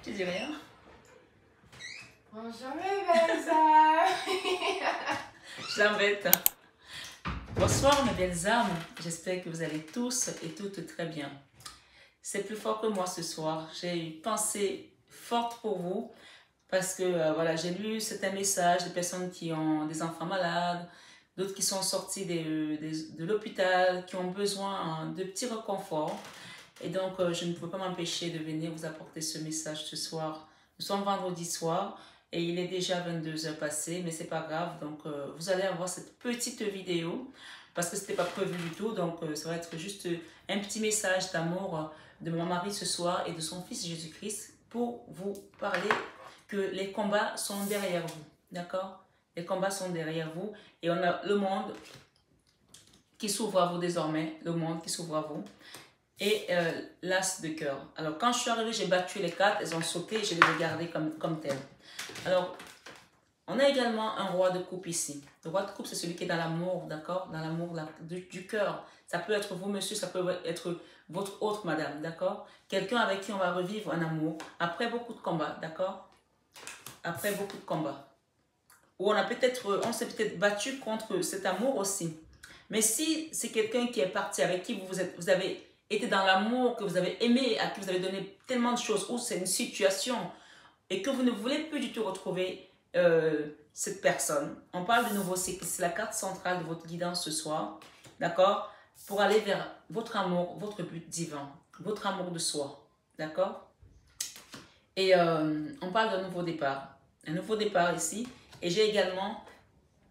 Tu dis rien? Bonjour mes belles âmes. Je l'embête. Bonsoir mes belles âmes. J'espère que vous allez tous et toutes très bien. C'est plus fort que moi ce soir. J'ai une pensée forte pour vous parce que voilà, j'ai lu certains messages de personnes qui ont des enfants malades, d'autres qui sont sortis de l'hôpital, qui ont besoin de petits réconforts. Et donc, je ne peux pas m'empêcher de venir vous apporter ce message ce soir. Nous sommes vendredi soir et il est déjà 22 heures passées, mais c'est pas grave. Donc, vous allez avoir cette petite vidéo parce que ce n'était pas prévu du tout. Donc, ça va être juste un petit message d'amour de mon mari ce soir et de son fils Jésus-Christ pour vous parler que les combats sont derrière vous. D'accord? Les combats sont derrière vous et on a le monde qui s'ouvre à vous désormais. Le monde qui s'ouvre à vous. Et l'as de cœur. Alors, quand je suis arrivée, j'ai battu les cartes, elles ont sauté et je les ai gardées comme telles. Alors, on a également un roi de coupe ici. Le roi de coupe, c'est celui qui est dans l'amour, d'accord? Dans l'amour du cœur. Ça peut être vous, monsieur, ça peut être votre autre madame, d'accord? Quelqu'un avec qui on va revivre un amour après beaucoup de combats, d'accord? Après beaucoup de combats. Ou on s'est peut-être battu contre cet amour aussi. Mais si c'est quelqu'un qui est parti, avec qui vous avez été dans l'amour, que vous avez aimé, à qui vous avez donné tellement de choses, ou c'est une situation, et que vous ne voulez plus du tout retrouver cette personne. On parle de nouveau cycle, c'est la carte centrale de votre guidance ce soir, d'accord? Pour aller vers votre amour, votre but divin, votre amour de soi, d'accord? Et on parle d'un nouveau départ. Un nouveau départ ici. Et j'ai également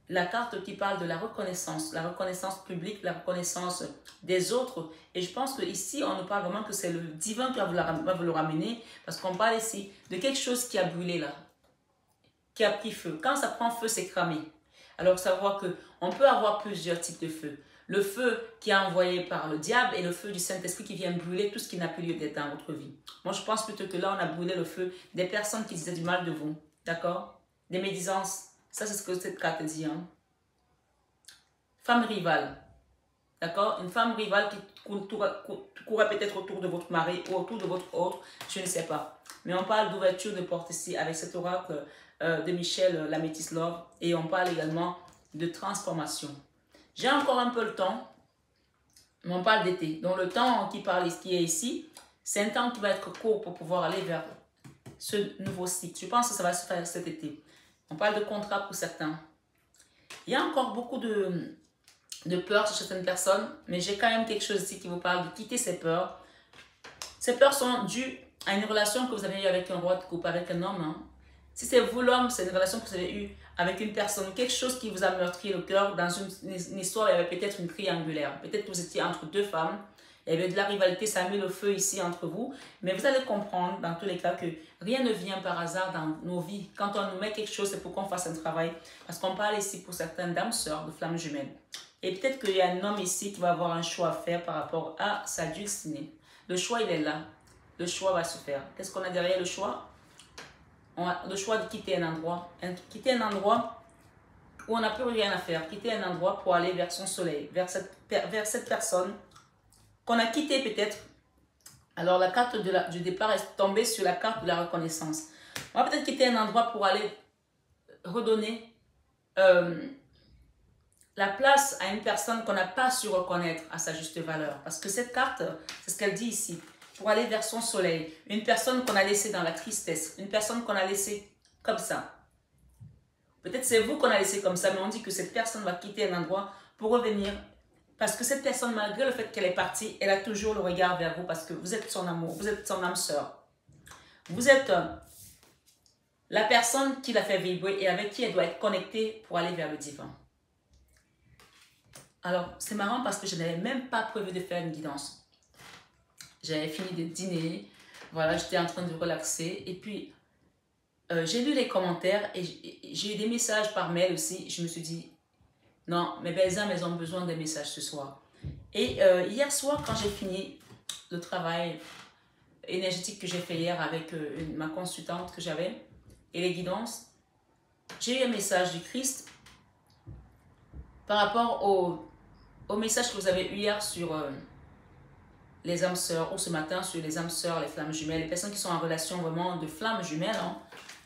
la carte qui parle de la reconnaissance publique, la reconnaissance des autres. Et je pense qu'ici, on nous parle vraiment que c'est le divin qui va vous le ramener, parce qu'on parle ici de quelque chose qui a brûlé là, qui a pris feu. Quand ça prend feu, c'est cramé. Alors, savoir qu'on peut avoir plusieurs types de feu. Le feu qui est envoyé par le diable et le feu du Saint-Esprit qui vient brûler tout ce qui n'a plus lieu d'être dans votre vie. Moi, je pense plutôt que là, on a brûlé le feu des personnes qui disaient du mal de vous. D'accord? Des médisances. Ça, c'est ce que cette carte dit. Hein? Femme rivale. D'accord? Une femme rivale qui courait peut-être autour de votre mari ou autour de votre autre. Je ne sais pas. Mais on parle d'ouverture de porte ici avec cet oracle de Michel, la Métis Love. Et on parle également de transformation. J'ai encore un peu le temps. Mais on parle d'été. Donc le temps qui est ici, c'est un temps qui va être court pour pouvoir aller vers ce nouveau cycle. Je pense que ça va se faire cet été. On parle de contrat pour certains. Il y a encore beaucoup de peur chez certaines personnes, mais j'ai quand même quelque chose ici qui vous parle de quitter ces peurs. Ces peurs sont dues à une relation que vous avez eue avec un roi de coupe, avec un homme. Hein. Si c'est vous l'homme, c'est une relation que vous avez eue avec une personne, quelque chose qui vous a meurtri le cœur. Dans une histoire, il y avait peut-être une triangulaire. Peut-être que vous étiez entre deux femmes. Il y avait de la rivalité, ça a mis le feu ici entre vous. Mais vous allez comprendre dans tous les cas que rien ne vient par hasard dans nos vies. Quand on nous met quelque chose, c'est pour qu'on fasse un travail. Parce qu'on parle ici pour certaines dames sœurs de flammes jumelles. Et peut-être qu'il y a un homme ici qui va avoir un choix à faire par rapport à sa destinée. Le choix, il est là. Le choix va se faire. Qu'est-ce qu'on a derrière le choix? On a le choix de quitter un endroit. Quitter un endroit où on n'a plus rien à faire. Quitter un endroit pour aller vers son soleil, vers cette personne qu'on a quitté peut-être. Alors la carte du départ est tombée sur la carte de la reconnaissance. On va peut-être quitter un endroit pour aller redonner la place à une personne qu'on n'a pas su reconnaître à sa juste valeur. Parce que cette carte, c'est ce qu'elle dit ici. Pour aller vers son soleil. Une personne qu'on a laissée dans la tristesse. Une personne qu'on a laissée comme ça. Peut-être c'est vous qu'on a laissé comme ça, mais on dit que cette personne va quitter un endroit pour revenir. Parce que cette personne, malgré le fait qu'elle est partie, elle a toujours le regard vers vous parce que vous êtes son amour, vous êtes son âme sœur. Vous êtes la personne qui l'a fait vibrer et avec qui elle doit être connectée pour aller vers le divin. Alors, c'est marrant parce que je n'avais même pas prévu de faire une guidance. J'avais fini de dîner, voilà, j'étais en train de relaxer et puis j'ai lu les commentaires et j'ai eu des messages par mail aussi. Je me suis dit, non, mes belles âmes, elles ont besoin des messages ce soir. Et hier soir, quand j'ai fini le travail énergétique que j'ai fait hier avec ma consultante que j'avais et les guidances, j'ai eu un message du Christ par rapport au message que vous avez eu hier sur les âmes sœurs, ou ce matin sur les âmes sœurs, les flammes jumelles, les personnes qui sont en relation vraiment de flammes jumelles, hein,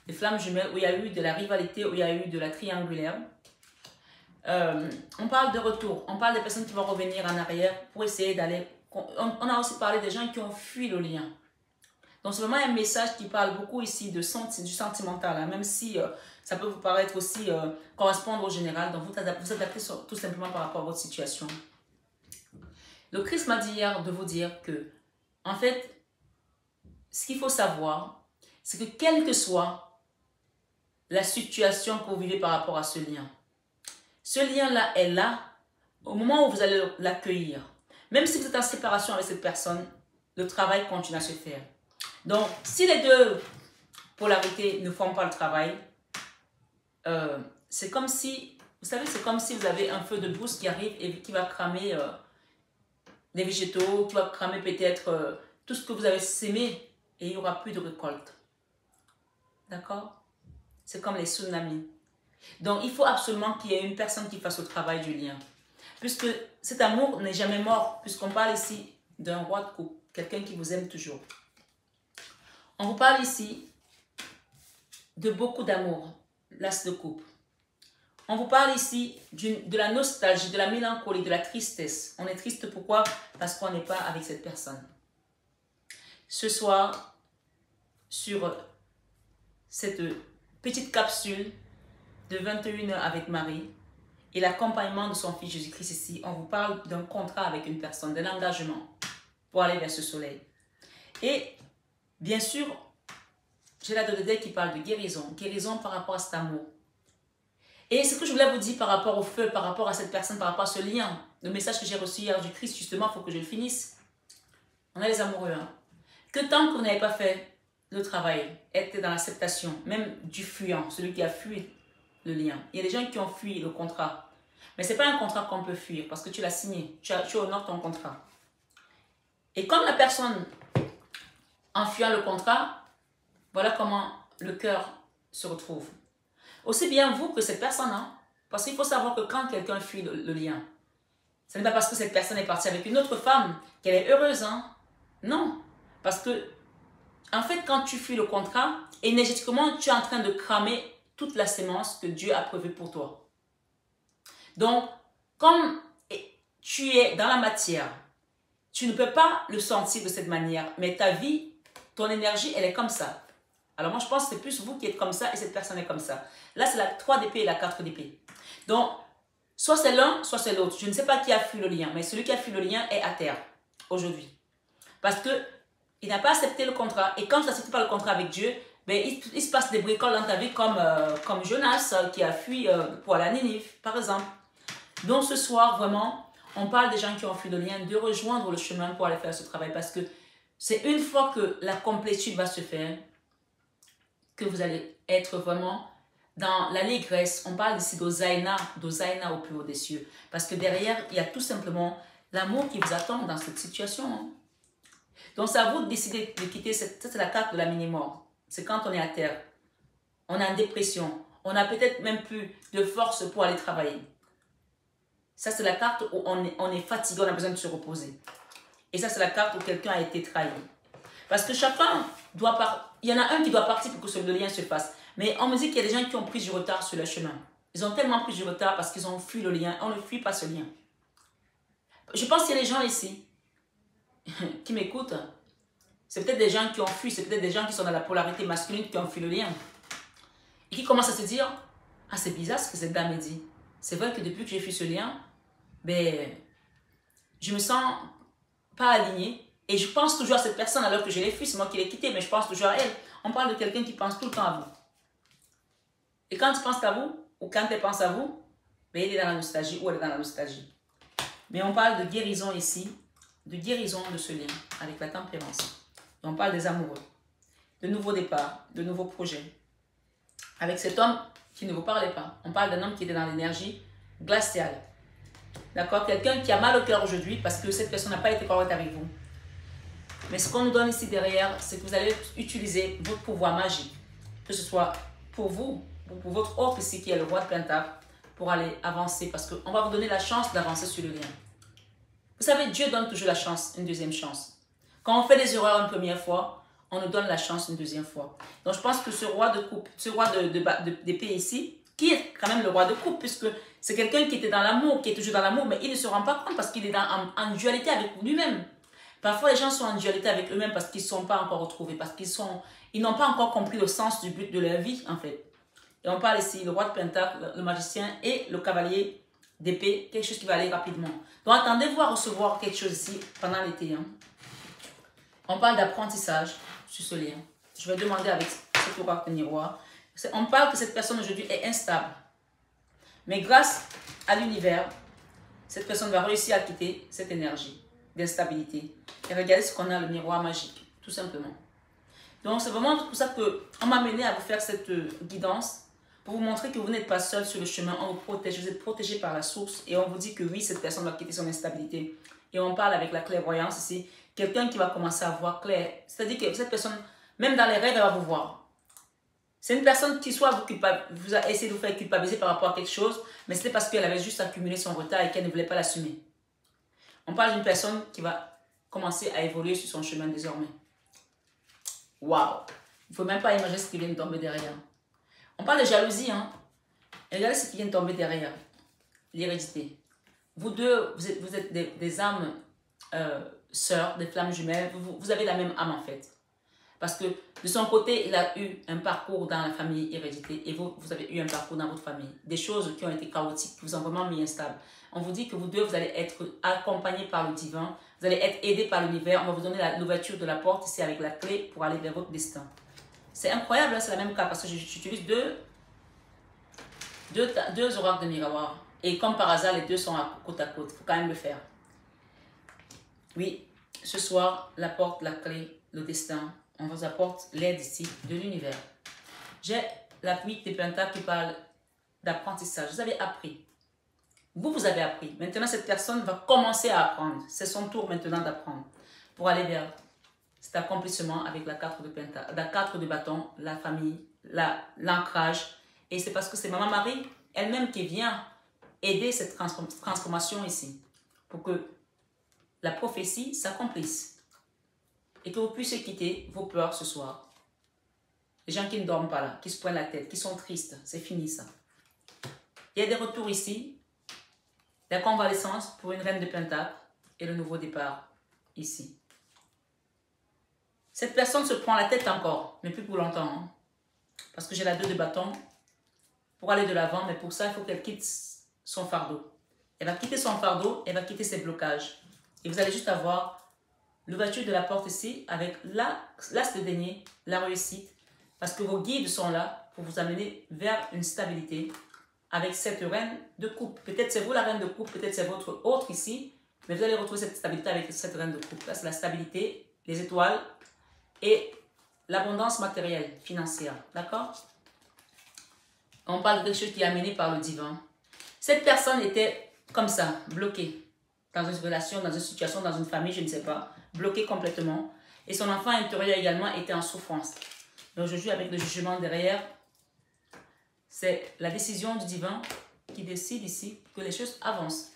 des flammes jumelles où il y a eu de la rivalité, où il y a eu de la triangulaire. On parle de retour, on parle des personnes qui vont revenir en arrière pour essayer d'aller... On a aussi parlé des gens qui ont fui le lien. Donc c'est vraiment un message qui parle beaucoup ici de du sentimental, hein, même si ça peut vous paraître aussi correspondre au général, donc vous adaptez tout simplement par rapport à votre situation. Le Christ m'a dit hier de vous dire que, en fait, ce qu'il faut savoir, c'est que quelle que soit la situation que vous vivez par rapport à ce lien-là est là au moment où vous allez l'accueillir. Même si vous êtes en séparation avec cette personne, le travail continue à se faire. Donc, si les deux polarités ne font pas le travail, c'est comme si, vous savez, c'est comme si vous avez un feu de brousse qui arrive et qui va cramer les végétaux, qui va cramer peut-être tout ce que vous avez sémé et il n'y aura plus de récolte. D'accord? C'est comme les tsunamis. Donc, il faut absolument qu'il y ait une personne qui fasse le travail du lien. Puisque cet amour n'est jamais mort, puisqu'on parle ici d'un roi de coupe, quelqu'un qui vous aime toujours. On vous parle ici de beaucoup d'amour, l'as de coupe. On vous parle ici de la nostalgie, de la mélancolie, de la tristesse. On est triste pourquoi? Parce qu'on n'est pas avec cette personne. Ce soir, sur cette petite capsule de 21h avec Marie et l'accompagnement de son fils Jésus-Christ ici, on vous parle d'un contrat avec une personne, d'un engagement pour aller vers ce soleil. Et bien sûr, j'ai la Dododé qui parle de guérison, guérison par rapport à cet amour. Et ce que je voulais vous dire par rapport au feu, par rapport à cette personne, par rapport à ce lien, le message que j'ai reçu hier du Christ, justement, il faut que je le finisse. On est les amoureux, hein. Que tant que vous n'avez pas fait le travail, être dans l'acceptation, même du fuyant, celui qui a fui le lien. Il y a des gens qui ont fui le contrat. Mais ce n'est pas un contrat qu'on peut fuir parce que tu l'as signé, tu honores ton contrat. Et comme la personne, en fuyant le contrat, voilà comment le cœur se retrouve. Aussi bien vous que cette personne, hein, parce qu'il faut savoir que quand quelqu'un fuit le lien, ce n'est pas parce que cette personne est partie avec une autre femme qu'elle est heureuse, hein. Non, parce que en fait, quand tu fuis le contrat, énergétiquement, tu es en train de cramer toute la sémence que Dieu a prévue pour toi. Donc, comme tu es dans la matière, tu ne peux pas le sentir de cette manière, mais ta vie, ton énergie, elle est comme ça. Alors moi, je pense que c'est plus vous qui êtes comme ça et cette personne est comme ça. Là, c'est la 3 d'épée et la 4 d'épée. Donc, soit c'est l'un, soit c'est l'autre. Je ne sais pas qui a fui le lien, mais celui qui a fui le lien est à terre aujourd'hui. Parce qu'il n'a pas accepté le contrat. Et quand tu n'acceptes pas le contrat avec Dieu, ben, il se passe des bricoles dans ta vie comme Jonas qui a fui pour aller à Ninive, par exemple. Donc ce soir, vraiment, on parle des gens qui ont fui le lien, de rejoindre le chemin pour aller faire ce travail. Parce que c'est une fois que la complétude va se faire, que vous allez être vraiment dans l'allégresse. On parle ici d'Osaïna au plus haut des cieux. Parce que derrière, il y a tout simplement l'amour qui vous attend dans cette situation. Hein. Donc c'est à vous de décider de quitter, c'est la carte de la mini-mort. C'est quand on est à terre. On est en dépression. On n'a peut-être même plus de force pour aller travailler. Ça, c'est la carte où on est fatigué, on a besoin de se reposer. Et ça, c'est la carte où quelqu'un a été trahi. Parce que chacun doit partir. Il y en a un qui doit partir pour que le lien se fasse. Mais on me dit qu'il y a des gens qui ont pris du retard sur le chemin. Ils ont tellement pris du retard parce qu'ils ont fui le lien. On ne fuit pas ce lien. Je pense qu'il y a des gens ici qui m'écoutent. C'est peut-être des gens qui ont fui. C'est peut-être des gens qui sont dans la polarité masculine qui ont fui le lien. Et qui commencent à se dire, ah, c'est bizarre ce que cette dame me dit. C'est vrai que depuis que j'ai fui ce lien, ben, je me sens pas alignée. Et je pense toujours à cette personne alors que je l'ai fui. C'est moi qui l'ai quittée, mais je pense toujours à elle. On parle de quelqu'un qui pense tout le temps à vous. Et quand tu penses à vous, ou quand elle pense à vous, ben, il est dans la nostalgie ou elle est dans la nostalgie. Mais on parle de guérison ici, de guérison de ce lien avec la tempérance. Et on parle des amoureux, de nouveaux départs, de nouveaux projets. Avec cet homme qui ne vous parlait pas. On parle d'un homme qui était dans l'énergie glaciale. D'accord? Quelqu'un qui a mal au cœur aujourd'hui parce que cette personne n'a pas été correcte avec vous. Mais ce qu'on nous donne ici derrière, c'est que vous allez utiliser votre pouvoir magique. Que ce soit pour vous, ou pour votre autre ici qui est le roi de Pentacle, pour aller avancer. Parce qu'on va vous donner la chance d'avancer sur le lien. Vous savez, Dieu donne toujours la chance, une deuxième chance. Quand on fait des erreurs une première fois, on nous donne la chance une deuxième fois. Donc je pense que ce roi de coupe, ce roi d'épée ici, qui est quand même le roi de coupe, puisque c'est quelqu'un qui était dans l'amour, qui est toujours dans l'amour, mais il ne se rend pas compte parce qu'il est en dualité avec lui-même. Parfois, les gens sont en dualité avec eux-mêmes parce qu'ils ne sont pas encore retrouvés, parce qu'ils n'ont pas encore compris le sens du but de leur vie, en fait. Et on parle ici, le roi de Pentacle, le magicien et le cavalier d'épée, quelque chose qui va aller rapidement. Donc, attendez-vous à recevoir quelque chose ici pendant l'été. Hein. On parle d'apprentissage sur ce lien. Je vais demander avec cet oracle miroir. On parle que cette personne aujourd'hui est instable. Mais grâce à l'univers, cette personne va réussir à quitter cette énergie d'instabilité. Et regardez ce qu'on a, le miroir magique, tout simplement. Donc, c'est vraiment pour ça qu'on m'a amené à vous faire cette guidance, pour vous montrer que vous n'êtes pas seul sur le chemin, on vous protège, vous êtes protégé par la source, et on vous dit que oui, cette personne va quitter son instabilité. Et on parle avec la clairvoyance ici, quelqu'un qui va commencer à voir clair. C'est-à-dire que cette personne, même dans les rêves, elle va vous voir. C'est une personne qui soit vous a essayé de vous faire culpabiliser par rapport à quelque chose, mais c'était parce qu'elle avait juste accumulé son retard et qu'elle ne voulait pas l'assumer. On parle d'une personne qui va commencer à évoluer sur son chemin désormais. Waouh! Il ne faut même pas imaginer ce qui vient de tomber derrière. On parle de jalousie, hein? Et regardez ce qui vient de tomber derrière. L'hérédité. Vous deux, vous êtes des âmes sœurs, des flammes jumelles. Vous avez la même âme en fait. Parce que de son côté, il a eu un parcours dans la famille hérédité et vous avez eu un parcours dans votre famille. Des choses qui ont été chaotiques, qui vous ont vraiment mis instable. On vous dit que vous deux, vous allez être accompagnés par le divin, vous allez être aidés par l'univers. On va vous donner l'ouverture de la porte ici avec la clé pour aller vers votre destin. C'est incroyable, hein, c'est la même cas parce que j'utilise deux oracles de miroir. Et comme par hasard, les deux sont côte à côte. Il faut quand même le faire. Oui, ce soir, la porte, la clé, le destin. On vous apporte l'aide ici de l'univers. J'ai la 8 des pentacles qui parle d'apprentissage. Vous avez appris. Vous avez appris. Maintenant, cette personne va commencer à apprendre. C'est son tour maintenant d'apprendre. Pour aller vers cet accomplissement avec la 4 de pentacle, la 4 de bâton, la famille, l'ancrage. Et c'est parce que c'est Maman Marie elle-même qui vient aider cette transformation ici. Pour que la prophétie s'accomplisse. Et que vous puissiez quitter vos peurs ce soir. Les gens qui ne dorment pas là, qui se poignent la tête, qui sont tristes, c'est fini ça. Il y a des retours ici, la convalescence pour une reine de pentacle et le nouveau départ ici. Cette personne se prend la tête encore, mais plus pour longtemps. Hein, parce que j'ai la 2 de bâton pour aller de l'avant, mais pour ça, il faut qu'elle quitte son fardeau. Elle va quitter son fardeau, elle va quitter ses blocages. Et vous allez juste avoir l'ouverture de la porte ici avec l'as de denier, la réussite, parce que vos guides sont là pour vous amener vers une stabilité avec cette reine de coupe. Peut-être c'est vous la reine de coupe, peut-être c'est votre autre ici, mais vous allez retrouver cette stabilité avec cette reine de coupe. Là, c'est la stabilité, les étoiles et l'abondance matérielle, financière. D'accord? On parle de quelque chose qui est amené par le divin. Cette personne était comme ça, bloquée dans une relation, dans une situation, dans une famille, je ne sais pas, bloquée complètement. Et son enfant intérieur également était en souffrance. Donc je joue avec le jugement derrière. C'est la décision du divin qui décide ici que les choses avancent.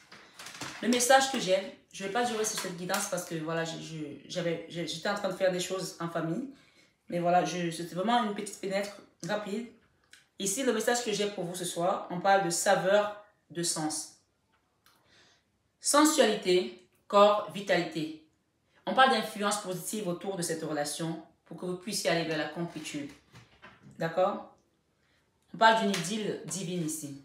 Le message que j'ai, je ne vais pas durer sur cette guidance parce que voilà, j'étais en train de faire des choses en famille. Mais voilà, c'était vraiment une petite fenêtre rapide. Ici, le message que j'ai pour vous ce soir, on parle de saveur de sens. Sensualité, corps, vitalité. On parle d'influence positive autour de cette relation pour que vous puissiez aller vers la complétude. D'accord? On parle d'une idylle divine ici.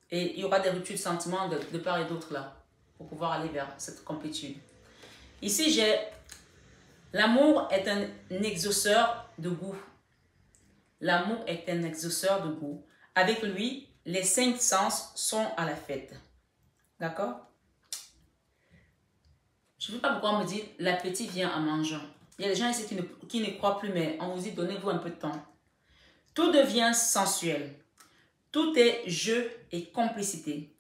Et il y aura des ruptures de sentiments de part et d'autre là pour pouvoir aller vers cette complétude. Ici, j'ai l'amour est un exauceur de goût. L'amour est un exauceur de goût. Avec lui, les 5 sens sont à la fête. D'accord? Je ne sais pas pourquoi on me dit l'appétit vient en mangeant. Il y a des gens ici qui ne croient plus, mais on vous dit donnez-vous un peu de temps. Tout devient sensuel. Tout est jeu et complicité.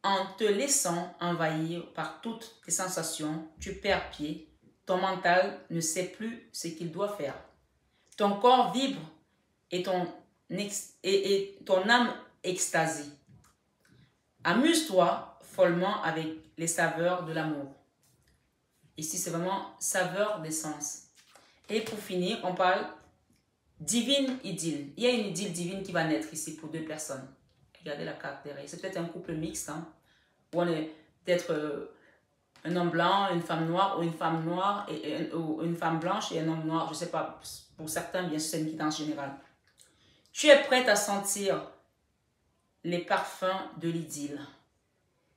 En te laissant envahir par toutes tes sensations, tu perds pied. Ton mental ne sait plus ce qu'il doit faire. Ton corps vibre et ton âme extasie. Amuse-toi, follement avec les saveurs de l'amour. Ici, c'est vraiment saveur d'essence. Et pour finir, on parle divine idylle. Il y a une idylle divine qui va naître ici pour deux personnes. Regardez la carte derrière. C'est peut-être un couple mixte, hein, où on est peut-être un homme blanc, une femme noire, ou une femme noire, ou une femme blanche et un homme noir. Je ne sais pas, pour certains, bien sûr, c'est une guidance générale. Tu es prête à sentir les parfums de l'idylle.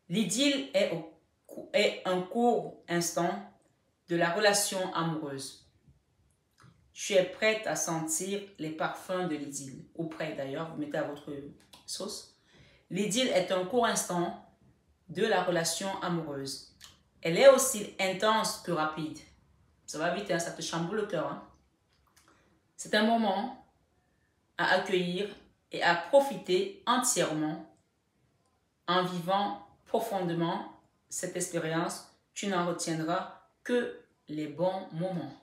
L'idylle est un court instant de la relation amoureuse. Tu es prête à sentir les parfums de l'idylle. Ou près d'ailleurs, vous mettez à votre sauce. L'idylle est un court instant de la relation amoureuse. Elle est aussi intense que rapide. Ça va vite, hein, ça te chamboule le cœur. Hein. C'est un moment à accueillir et à profiter entièrement en vivant profondément cette expérience. Tu n'en retiendras que les bons moments.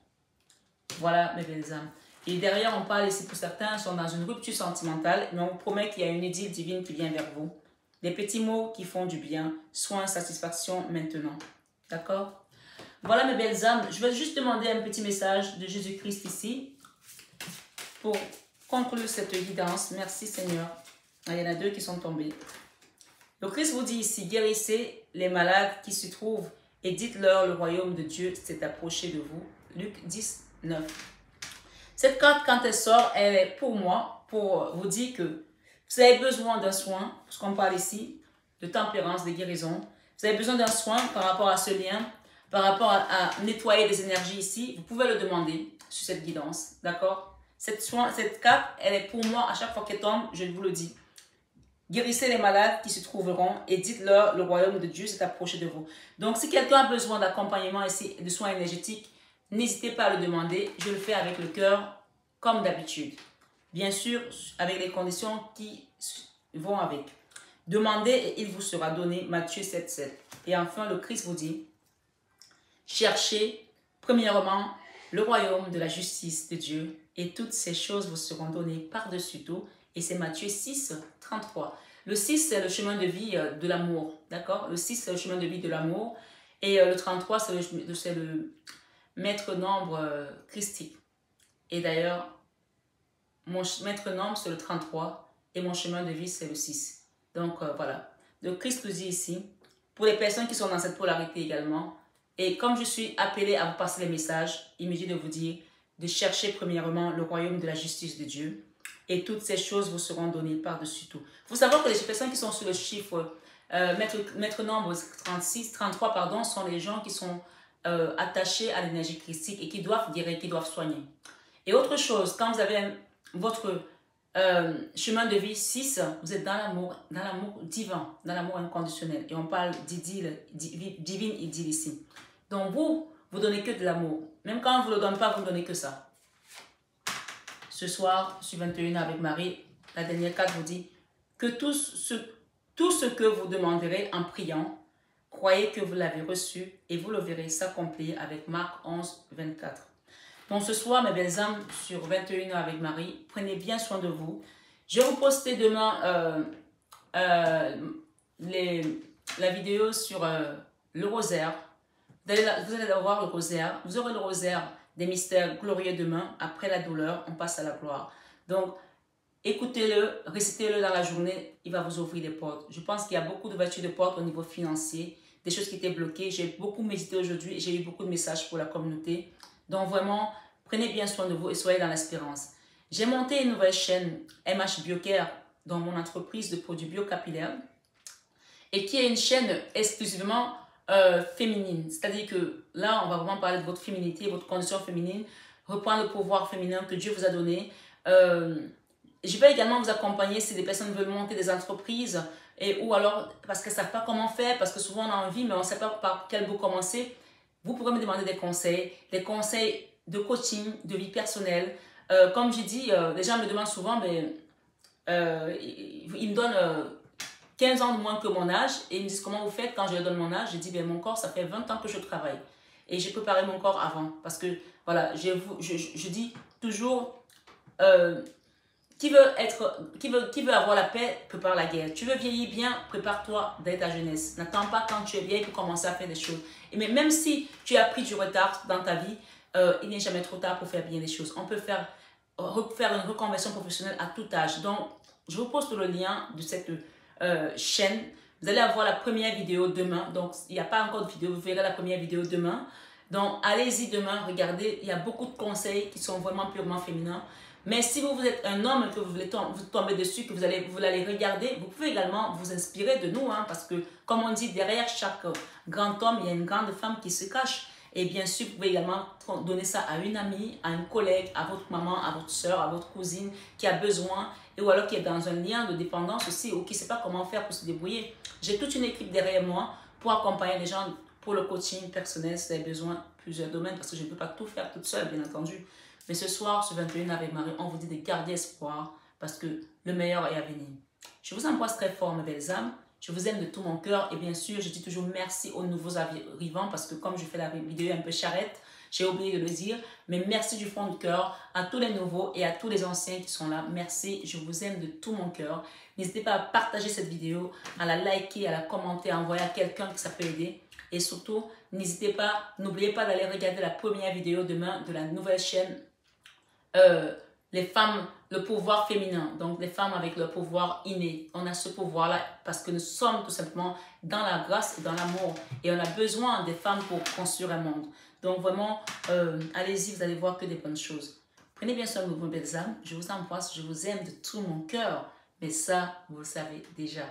Voilà mes belles âmes. Et derrière, on parle ici pour certains, sont dans une rupture sentimentale, mais on vous promet qu'il y a une idylle divine qui vient vers vous. Des petits mots qui font du bien, soin, satisfaction maintenant. D'accord? Voilà mes belles âmes. Je vais juste demander un petit message de Jésus-Christ ici pour conclure cette guidance. Merci Seigneur. Ah, il y en a deux qui sont tombés. Le Christ vous dit ici, guérissez les malades qui se trouvent et dites-leur le royaume de Dieu s'est approché de vous. Luc 10, 9. Cette carte, quand elle sort, elle est pour moi, pour vous dire que vous avez besoin d'un soin, parce qu'on parle ici de tempérance, de guérison. Vous avez besoin d'un soin par rapport à ce lien, par rapport à nettoyer des énergies ici. Vous pouvez le demander sur cette guidance, d'accord? Cette carte, elle est pour moi, à chaque fois qu'elle tombe, je vous le dis. Guérissez les malades qui se trouveront et dites-leur le royaume de Dieu s'est approché de vous. Donc, si quelqu'un a besoin d'accompagnement ici, de soins énergétiques, n'hésitez pas à le demander. Je le fais avec le cœur, comme d'habitude. Bien sûr, avec les conditions qui vont avec. Demandez et il vous sera donné. Matthieu 7, 7. Et enfin, le Christ vous dit, cherchez premièrement le royaume de la justice de Dieu et toutes ces choses vous seront données par-dessus tout. Et c'est Matthieu 6, 33. Le 6, c'est le chemin de vie de l'amour. D'accord? Le 6, c'est le chemin de vie de l'amour. Et le 33, c'est le maître nombre christique. Et d'ailleurs, mon maître nombre, c'est le 33. Et mon chemin de vie, c'est le 6. Donc, voilà. Le Christ nous dit ici, pour les personnes qui sont dans cette polarité également, et comme je suis appelée à vous passer les messages, il me dit de vous dire de chercher premièrement le royaume de la justice de Dieu. Et toutes ces choses vous seront données par-dessus tout. Il faut savoir que les personnes qui sont sur le chiffre maître nombre 33, pardon, sont les gens qui sont attachés à l'énergie christique et qui doivent guérir, qui doivent soigner. Et autre chose, quand vous avez votre chemin de vie 6, vous êtes dans l'amour divin, dans l'amour inconditionnel. Et on parle d'idylle, divine idylle ici. Donc vous donnez que de l'amour. Même quand on ne vous le donne pas, vous ne donnez que ça. Ce soir, sur 21 avec Marie, la dernière carte vous dit que tout ce que vous demanderez en priant, croyez que vous l'avez reçu et vous le verrez s'accomplir avec Marc 11, 24. Donc ce soir, mes belles âmes, sur 21 avec Marie, prenez bien soin de vous. Je vais vous poster demain la vidéo sur le rosaire. Vous allez avoir le rosaire. Vous aurez le rosaire des mystères glorieux demain. Après la douleur, on passe à la gloire. Donc, écoutez-le, récitez-le dans la journée. Il va vous ouvrir des portes. Je pense qu'il y a beaucoup d'ouverture de portes au niveau financier. Des choses qui étaient bloquées. J'ai beaucoup médité aujourd'hui et j'ai eu beaucoup de messages pour la communauté. Donc, vraiment, prenez bien soin de vous et soyez dans l'espérance. J'ai monté une nouvelle chaîne MH Biocare dans mon entreprise de produits biocapillaires et qui est une chaîne exclusivement féminine. C'est-à-dire que là, on va vraiment parler de votre féminité, votre condition féminine, reprendre le pouvoir féminin que Dieu vous a donné. Je vais également vous accompagner si des personnes veulent monter des entreprises ou alors parce qu'elles ne savent pas comment faire, parce que souvent on a envie, mais on ne sait pas par quel bout commencer. Vous pourrez me demander des conseils de coaching, de vie personnelle. Comme j'ai dit, les gens me demandent souvent, mais ils me donnent 15 ans de moins que mon âge et ils me disent comment vous faites. Quand je leur donne mon âge, je dis, ben, mon corps, ça fait 20 ans que je travaille. Et j'ai préparé mon corps avant. Parce que, voilà, je dis toujours, qui veut avoir la paix, prépare la guerre. Tu veux vieillir bien, prépare-toi dès ta jeunesse. N'attends pas quand tu es vieille pour commencer à faire des choses. Mais même si tu as pris du retard dans ta vie, il n'est jamais trop tard pour faire bien des choses. On peut faire une reconversion professionnelle à tout âge. Donc, je vous poste le lien de cette chaîne. Vous allez avoir la première vidéo demain. Donc, il n'y a pas encore de vidéo. Vous verrez la première vidéo demain. Donc, allez-y demain, regardez. Il y a beaucoup de conseils qui sont vraiment purement féminins. Mais si vous êtes un homme et que vous voulez tomber dessus, que vous allez regarder, vous pouvez également vous inspirer de nous. Hein, parce que, comme on dit, derrière chaque grand homme, il y a une grande femme qui se cache. Et bien sûr, vous pouvez également donner ça à une amie, à une collègue, à votre maman, à votre soeur, à votre cousine qui a besoin, ou alors qui est dans un lien de dépendance aussi, ou qui ne sait pas comment faire pour se débrouiller. J'ai toute une équipe derrière moi pour accompagner les gens pour le coaching personnel si vous avez besoin de plusieurs domaines, parce que je ne peux pas tout faire toute seule, bien entendu. Mais ce soir, sur 21 avec Marie, on vous dit de garder espoir, parce que le meilleur est à venir. Je vous embrasse très fort, mes belles âmes. Je vous aime de tout mon cœur et bien sûr, je dis toujours merci aux nouveaux arrivants parce que comme je fais la vidéo un peu charrette, j'ai oublié de le dire, mais merci du fond du cœur à tous les nouveaux et à tous les anciens qui sont là. Merci, je vous aime de tout mon cœur. N'hésitez pas à partager cette vidéo, à la liker, à la commenter, à envoyer à quelqu'un que ça peut aider. Et surtout, n'oubliez pas d'aller regarder la première vidéo demain de la nouvelle chaîne les femmes, le pouvoir féminin, donc les femmes avec le pouvoir inné. On a ce pouvoir-là parce que nous sommes tout simplement dans la grâce et dans l'amour. Et on a besoin des femmes pour construire un monde. Donc vraiment, allez-y, vous allez voir que des bonnes choses. Prenez bien soin de vos belles âmes. Je vous embrasse, je vous aime de tout mon cœur. Mais ça, vous le savez déjà.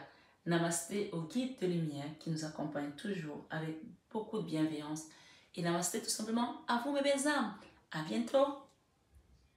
Namasté au guide de lumière qui nous accompagne toujours avec beaucoup de bienveillance. Et namasté tout simplement à vous mes belles âmes. À bientôt.